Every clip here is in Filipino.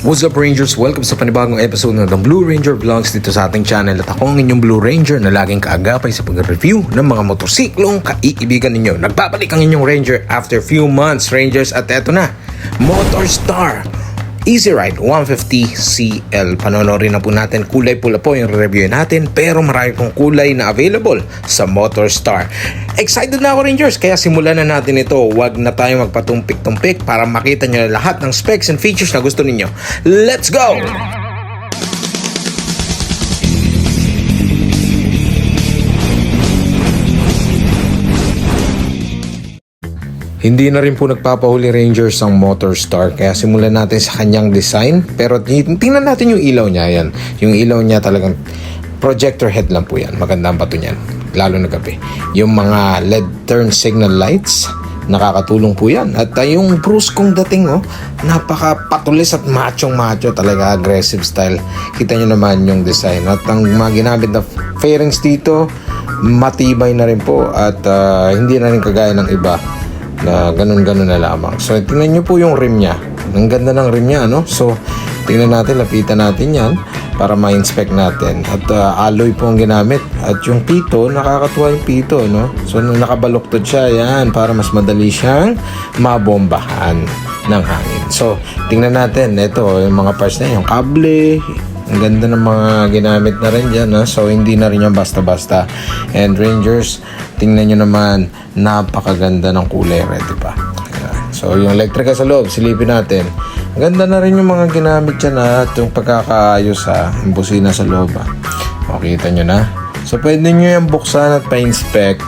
What's up Rangers? Welcome sa panibagong episode ng Blue Ranger Vlogs dito sa ating channel. At ako ang inyong Blue Ranger na laging kaagapay sa pag-review ng mga motorsiklong kaibigan ninyo. Nagbabalik ang inyong Ranger after few months, Rangers. At eto na, Motorstar Easy Ride 150CL. Panonorin na po natin, kulay pula po yung review natin, pero marami pong kulay na available sa Motorstar. Excited na ako Rangers, kaya simulan na natin ito. Huwag na tayo magpatumpik-tumpik para makita nyo lahat ng specs and features na gusto ninyo. Let's go! Hindi na rin po nagpapahuli Rangers ang Motorstar, kaya simulan natin sa kanyang design. Pero tingnan natin yung ilaw niya. Yan. Yung ilaw niya talagang projector head lang po yan. Maganda ang bato niyan, lalo na gabi. Yung mga LED turn signal lights, nakakatulong po yan. At yung bruskong dating, napaka-patulis at machong-macho talaga, aggressive style. Kita nyo naman yung design. At ang mga ginamit na fairings dito, matibay na rin po. At hindi na rin kagaya ng iba na ganun-ganun na lamang. So, tingnan nyo po yung rim niya. Ang ganda ng rim niya, So, tingnan natin, lapitan natin yan para ma-inspect natin. At alloy po ang ginamit. At yung pito, nakakatuwa yung pito, So, nung nakabaluktod siya, yan, para mas madali siyang mabombahan ng hangin. So, tingnan natin, ito, yung mga parts na yung kable. Ang ganda ng mga ginamit na rin dyan, So, hindi na rin yan basta-basta. And Rangers, tingnan nyo naman, napakaganda ng kulay red, diba? So, yung electrical sa loob, silipin natin. Ang ganda na rin yung mga ginamit dyan, at yung pagkakaayos, yung busina sa loob, Makita nyo na. So, pwede nyo yung buksan at pa-inspect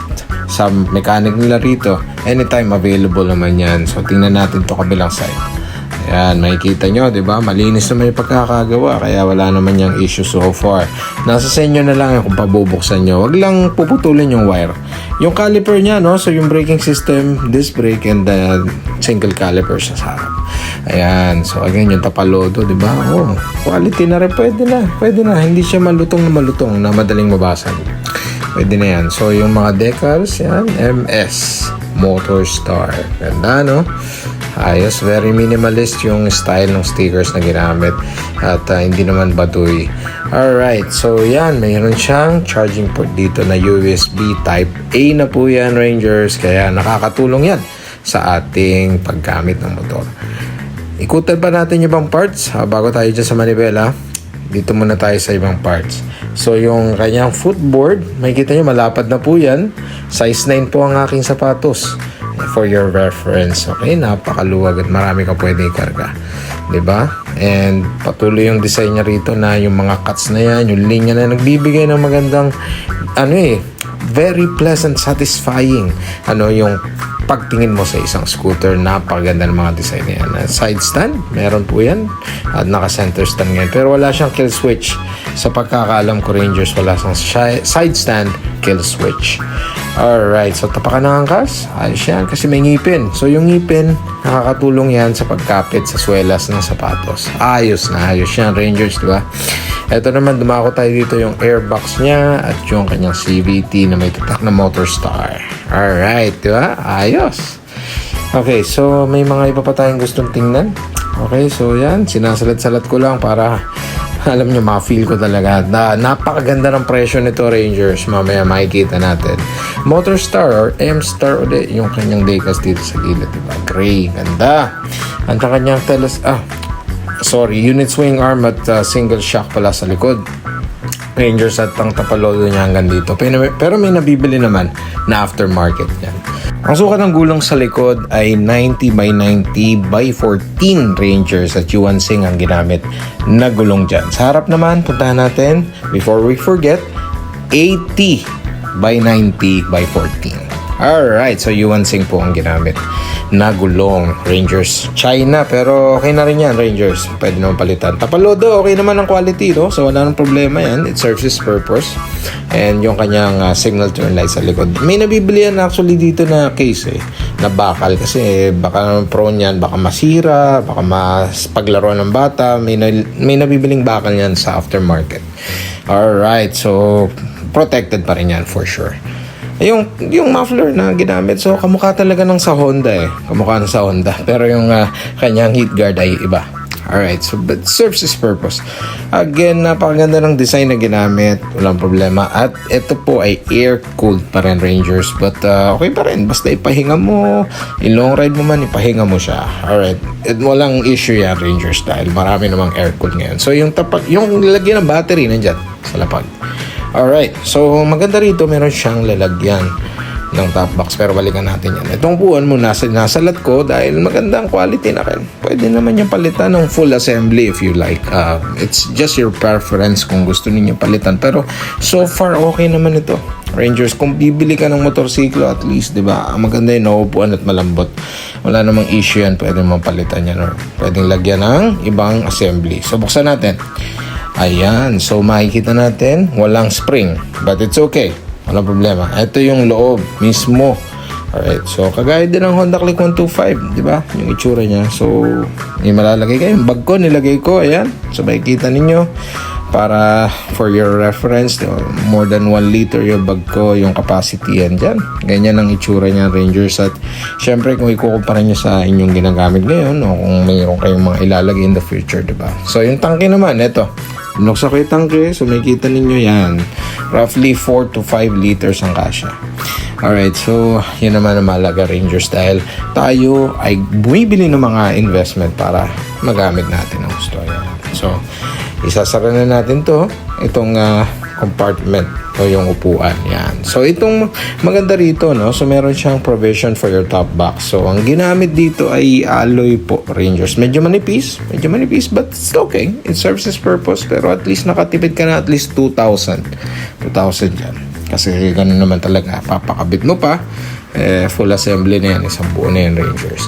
sa mechanic nila rito. Anytime available naman yan. So, tingnan natin to kabilang side. Ayan, makikita nyo, diba? Malinis naman yung pagkakagawa, kaya wala naman yung issue so far. Nasa sa inyo na lang kung pabubuksan nyo. Wag lang puputulin yung wire. Yung caliper niya, So yung braking system, disc brake, and single caliper sa harap. Ayan, so again, yung tapalodo, diba? Quality na rin, pwede na. Hindi siya malutong na madaling mabasag. Pwede na yan. So yung mga decals, yan, MS Motorstar. Ganda, Ayos, very minimalist yung style ng stickers na ginamit at hindi naman baduy. Alright, so yan, mayroon siyang charging port dito na USB Type A na po yan Rangers, kaya nakakatulong yan sa ating paggamit ng motor. Ikutan pa natin yung ibang parts bago tayo dyan sa manibela. Dito muna tayo sa ibang parts. So yung kanyang footboard, makikita nyo malapad na po yan. Size 9 po ang aking sapatos. For your reference, okay? Napakaluwag at marami ka pwede ikarga, diba? And patuloy yung design niya rito na yung mga cuts na yan, yung linya na nagbibigay ng magandang very pleasant, satisfying yung pagtingin mo sa isang scooter. Napakaganda ng mga design na yan. Side stand, meron po yan. At naka-center stand yan. Pero wala siyang kill switch. Sa pagkakaalam ko Rangers, wala siyang side stand, kill switch. Alright, so tapakan ng angkas. Ayos yan, kasi may ngipin. So yung ngipin, nakakatulong yan sa pagkapit sa swelas ng sapatos. Ayos yan Rangers, diba? Ito naman, dumako tayo dito yung airbox niya at yung kanyang CVT na may tatak na Motorstar. Alright, diba? Ayos. Okay, so may mga iba pa tayong gustong tingnan. Okay, so yan, sinasalat-salat ko lang para alam nyo, ma-feel ko talaga na napakaganda ng presyo nito Rangers. Mamaya makikita natin. Motorstar or M-Star ulit yung kanyang decals dito sa gilid, diba? Gray, ganda. Ang kanyang unit swing arm at single shock pala sa likod Rangers, at ang tapalodo niya hanggang dito. Pero may nabibili naman na aftermarket yan. Ang sukat ng gulong sa likod ay 90 by 90 by 14 Rangers, at Yuan Sing ang ginamit na gulong dyan. Sa harap naman, puntahan natin, before we forget, 80 by 90 by 14. Alright, so Yuan Sing po ang ginamit na gulong Rangers. China, pero okay na rin yan Rangers. Pwede naman palitan. Tapalodo, okay naman ang quality, So wala nang problema yan. It serves its purpose. And yung kanyang signal turn light sa likod. May nabibili yan actually dito na case na bakal. Kasi baka prone yan, baka masira, baka paglaro ng bata. May nabibiling bakal yan sa aftermarket. Alright, so protected pa rin yan for sure. Yung muffler na ginamit, so kamukha talaga ng sa Honda Kamukha ng sa Honda. Pero yung kanyang heat guard ay iba. Alright, so but serves its purpose. Again, napakaganda ng design na ginamit. Walang problema. At ito po ay air-cooled pa rin, Rangers. But okay pa rin. Basta ipahinga mo, i-long ride mo man, ipahinga mo siya. Alright. At walang issue yan, Rangers, dahil marami namang air-cooled ngayon. So yung lalagyan ng battery nandyan sa lapag. Alright. So maganda rito, meron siyang lalagyan ng top box, pero balikan natin yan. Itong upuan mo nasalat ko dahil magandang quality na rin. Pwede naman yung palitan ng full assembly if you like. It's just your preference kung gusto ninyo palitan, pero so far okay naman ito, Rangers. Kung bibili ka ng motorsiklo, at least, di ba, maganda yung naupuan at malambot. Wala namang issue yan, pwede mong palitan yan or pwedeng lagyan ng ibang assembly. So buksan natin. Ayan, so makikita natin walang spring, but it's okay. Walang problema. Ito yung loob mismo. Alright. So, kagaya din ng Honda Click 125. Diba? Yung itsura niya. So, may malalagay kayo. Yung bag ko, nilagay ko. Ayan. So, makikita ninyo. Para, for your reference, more than 1 liter yung bag ko. Yung capacity yan dyan. Ganyan ang itsura niya, Rangers. At, syempre, kung ikukumpara nyo sa inyong ginagamit ngayon, o kung mayroon kayong mga ilalagay in the future, diba? So, yung tangke naman, ito. Binuksan ko yung tangke, so makikita ninyo yan. Roughly 4 to 5 liters ang kasya. Alright, so yun naman ang mahalaga, Rangers, dahil tayo ay bumibili ng mga investment para magamit natin ang gusto. So, isasara na natin itong compartment o yung upuan. Yan. So, itong maganda rito, no? So, meron siyang provision for your top box. So, ang ginamit dito ay alloy po, Rangers. Medyo manipis, but it's okay. It serves its purpose, pero at least nakatipid ka na at least 2,000 yan. Kasi ganun naman talaga. Papakabit mo pa, full assembly na yan. Isang buo na yan, Rangers.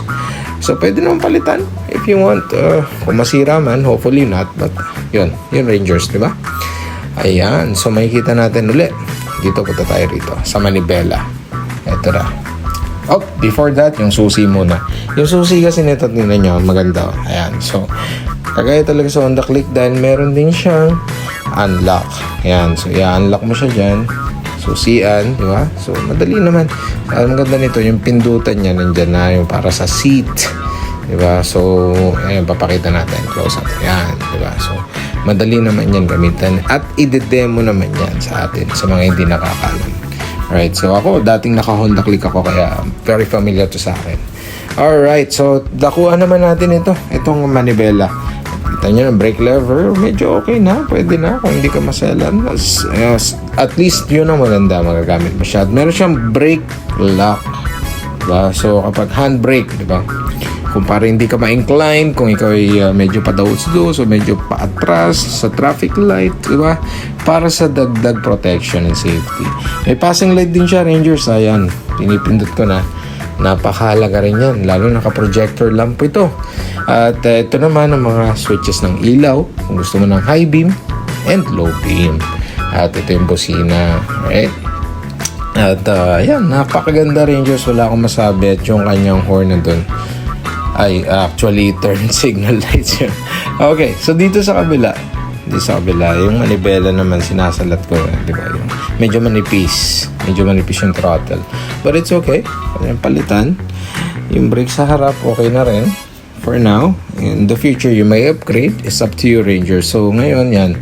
So, pwede naman palitan if you want. Kung masira man, hopefully not. But, yun Rangers, di ba? Ayan. So, makikita natin ulit. Dito punta tayo rito. Sa manibela. Ito na. Oh, before that, yung susi muna. Yung susi kasi nito, tingnan nyo, maganda. Ayan. So, kagaya talaga sa Honda Click dahil meron din siyang unlock. Ayan. So, i-unlock mo siya dyan. Susian, di ba? So, madali naman. Ang maganda nito, yung pindutan niya nandyan na yung para sa seat. Di ba? So, ayan, papakita natin. Close up. Ayan, di ba? So, madali naman yan gamitan. At i-demo naman yan sa atin, sa mga hindi nakakalam. Alright, so ako, dating naka-Honda Click ako, kaya very familiar to sa akin. Alright, so, dakuan naman natin ito. Itong manibela. Kita nyo ng brake lever, medyo okay na. Pwede na kung hindi ka maselan. At least yun ang maganda, magagamit mo siya. At meron siyang brake lock. Diba? So, kapag handbrake, diba? Kung para hindi ka ma-incline, kung ikaw ay medyo padaos-dos o medyo paatras sa traffic light, diba? Para sa dagdag protection and safety. May passing light din siya, Rangers. Ayan, pinipindot ko na. Napakahalaga rin yan, lalo naka-projector lamp ito. At ito naman ang mga switches ng ilaw kung gusto mo ng high beam and low beam. At ito yung busina, right? At yan, napakaganda, Rangers. Wala akong masabi. At yung kanyang horn na dun ay actually turn signal lights yun. Okay, so dito sa kabila, yung manibela naman sinasalat ko, di ba? Yung medyo manipis yung throttle, but it's okay. Palitan yung brake sa harap, okay na rin for now. In the future you may upgrade, it's up to you, Ranger. So ngayon yan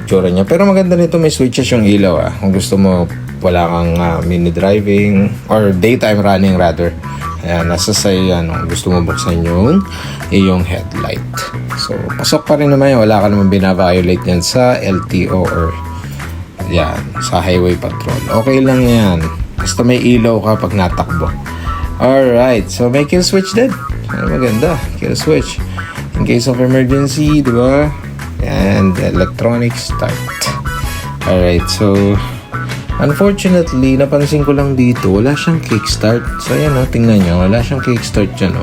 itsura niya, pero maganda nito, may switches yung ilaw kung gusto mo wala kang mini driving or daytime running rather. Ayan, nasa sa'yo yan. Gusto mo buksan yung iyong headlight. So, pasok pa rin naman yan. Wala ka naman binaviolate yan sa LTO or yan, sa highway patrol. Okay lang yan. Basta may ilaw ka pag natakbo. Alright, so may kill switch din. Ano maganda? Kill switch. In case of emergency, di ba? And electronic start. Alright, so unfortunately, napansin ko lang dito, wala siyang kickstart. So, ayan tingnan nyo, wala siyang kickstart dyan,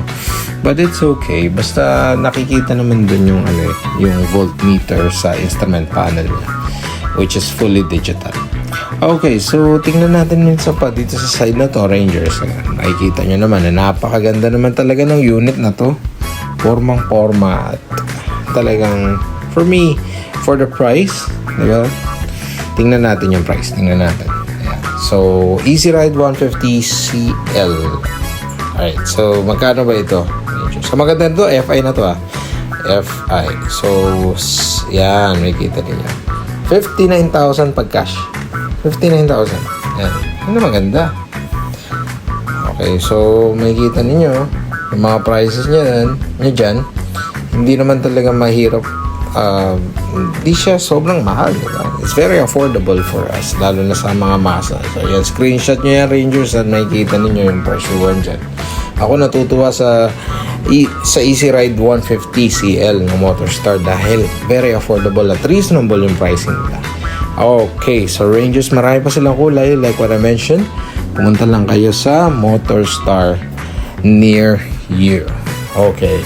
But it's okay. Basta nakikita naman dun yung, yung voltmeter sa instrument panel niya, which is fully digital. Okay, so tingnan natin minsan pa dito sa side na to, Rangers. Nakikita nyo naman na napakaganda naman talaga ng unit na to. Formang-forma at talagang, for me, for the price, diba? Tingnan natin yung price. Tingnan natin. Ayan. So, Easy Ride 150 CL. Alright. So, magkano ba ito? So, maganda ito. FI na to FI. So, yan, may kita niyo. 59,000 pag cash. 59,000. Yan. Ano maganda. Okay, so may kita ninyo yung mga prices niya dyan. Hindi naman talaga mahirap. Hindi siya sobrang mahal, diba? It's very affordable for us, lalo na sa mga masa. So yan, screenshot nyo yan, Rangers, at makikita ninyo yung presyuhan dyan. Ako natutuwa sa Easy Ride 150 CL ng Motorstar dahil very affordable at reasonable yung pricing nila. Okay, so Rangers, marami pa silang kulay. Like what I mentioned, pumunta lang kayo sa Motorstar near you. Okay.